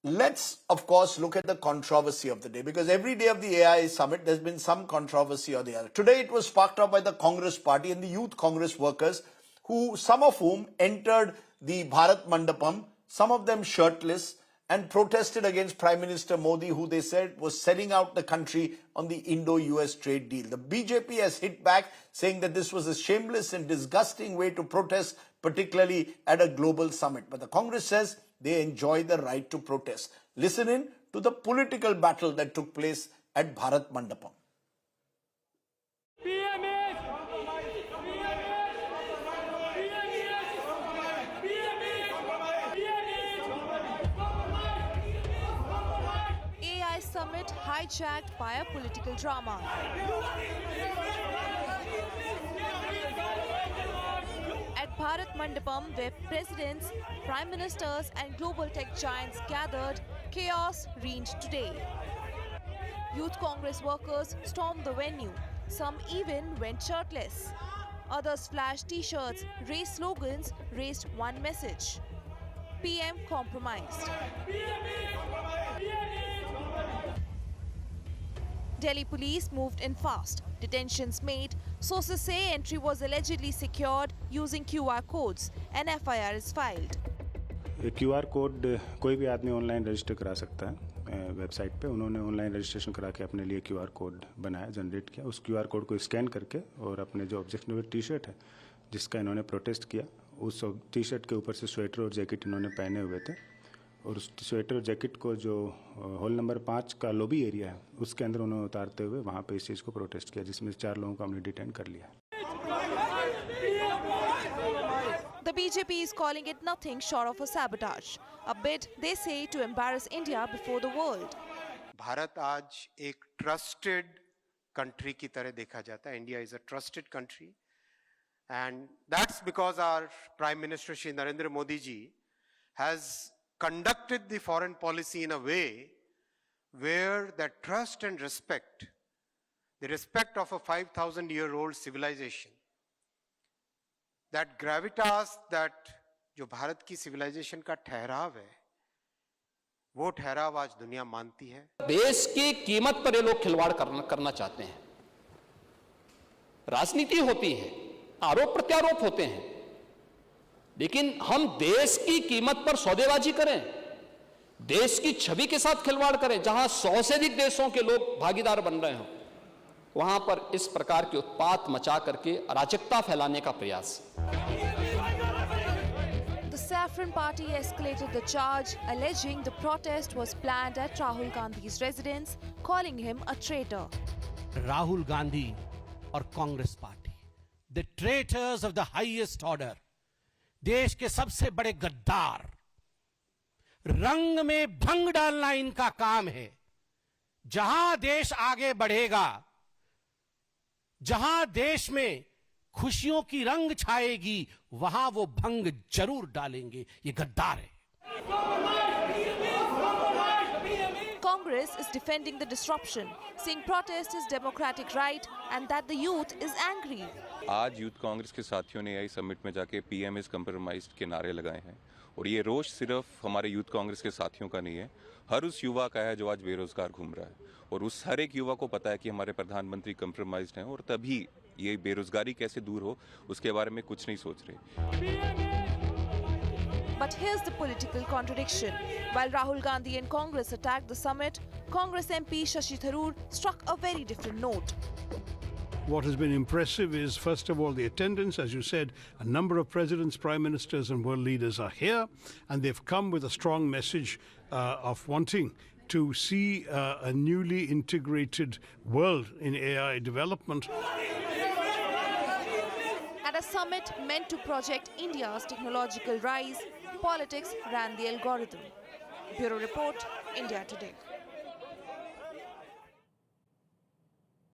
Let's, of course, look at the controversy of the day, because every day of the AI summit, there's been some controversy or the other. Today, it was sparked up by the Congress party and the youth Congress workers, some of whom entered the Bharat Mandapam, some of them shirtless, and protested against Prime Minister Modi, who they said was selling out the country on the Indo-US trade deal. The BJP has hit back, saying that this was a shameless and disgusting way to protest, particularly at a global summit. But the Congress says they enjoy the right to protest. Listen in to the political battle that took place at Bharat Mandapam. AI summit hijacked by a political drama. At Bharat Mandapam, where presidents, prime ministers and global tech giants gathered, chaos reigned today. Youth Congress workers stormed the venue. Some even went shirtless. Others flashed t-shirts, raised slogans, raised one message: PM compromised. Delhi police moved in fast. Detentions made. Sources say entry was allegedly secured using QR codes. An FIR is filed. QR code कोई भी आदमी online register करा सकता है website पे। उन्होंने online registration करा के अपने लिए QR कोड बनाया, जनरेट किया। उस QR कोड को स्कैन करके और अपने जो ऑब्जेक्शनेबल टी शर्ट है जिसका इन्होंने प्रोटेस्ट किया, उस टी शर्ट के ऊपर से स्वेटर और जैकेट इन्होंने पहने हुए थे, और उस स्वेटर और जैकेट को जो हॉल नंबर 5 का लॉबी एरिया है उसके अंदर उन्होंने उतारते हुए वहाँ पे इस चीज़ को प्रोटेस्ट किया, जिसमें 4 लोगों को हमने डिटेन कर लिया। The BJP is calling it nothing short of a sabotage, a bid they say to embarrass India before the world. Bharat आज एक ट्रस्टेड कंट्री की तरह देखा जाता है। India is a trusted country, and that's because our prime minister Shri Narendra Modi ji has conducted the foreign policy in a way where the trust and respect, the respect of a 5,000-year-old civilization, that gravitas, that जो भारत की civilization का ठहराव है, वो ठहराव आज दुनिया मानती है। देश की कीमत पर ये लोग खिलवाड़ करना चाहते हैं। राजनीति होती है, आरोप प्रत्यारोप होते हैं, लेकिन हम देश की कीमत पर सौदेबाजी करें, देश की छवि के साथ खिलवाड़ करें, जहां 100 से अधिक देशों के लोग भागीदार बन रहे हों, वहां पर इस प्रकार के उत्पात मचा करके अराजकता फैलाने का प्रयास। The Saffron Party escalated the charge, alleging the protest was planned at Rahul Gandhi's residence, calling him a traitor. Rahul Gandhi और Congress party, the traitors of the highest order, देश के सबसे बड़े गद्दार। रंग में भंग डालना इनका काम है। जहां देश आगे बढ़ेगा, जहां देश में खुशियों की रंग छाएगी, वहां वो भंग जरूर डालेंगे। ये गद्दार है। Congress is defending the disruption, saying protest is democratic right and that the youth is angry. आज यूथ कांग्रेस के साथियों ने AI समिट में जाके PM इज कम्प्रोमाइज्ड के नारे लगाए हैं, और ये रोष सिर्फ हमारे यूथ कांग्रेस के साथियों का नहीं है, हर उस युवा का है जो आज बेरोजगार घूम रहा है, और उस हर एक युवा को पता है कि हमारे प्रधानमंत्री कम्प्रोमाइज्ड हैं, और तभी ये बेरोजगारी कैसे दूर हो उसके बारे में कुछ नहीं सोच रहे। But here's the political contradiction. While Rahul Gandhi and Congress attacked the summit, Congress MP Shashi Tharoor struck a very different note. What has been impressive is, first of all, the attendance. As you said, a number of presidents, prime ministers and world leaders are here, and they've come with a strong message of wanting to see a newly integrated world in AI development. At a summit meant to project India's technological rise, politics ran the algorithm. Bureau Report, India Today.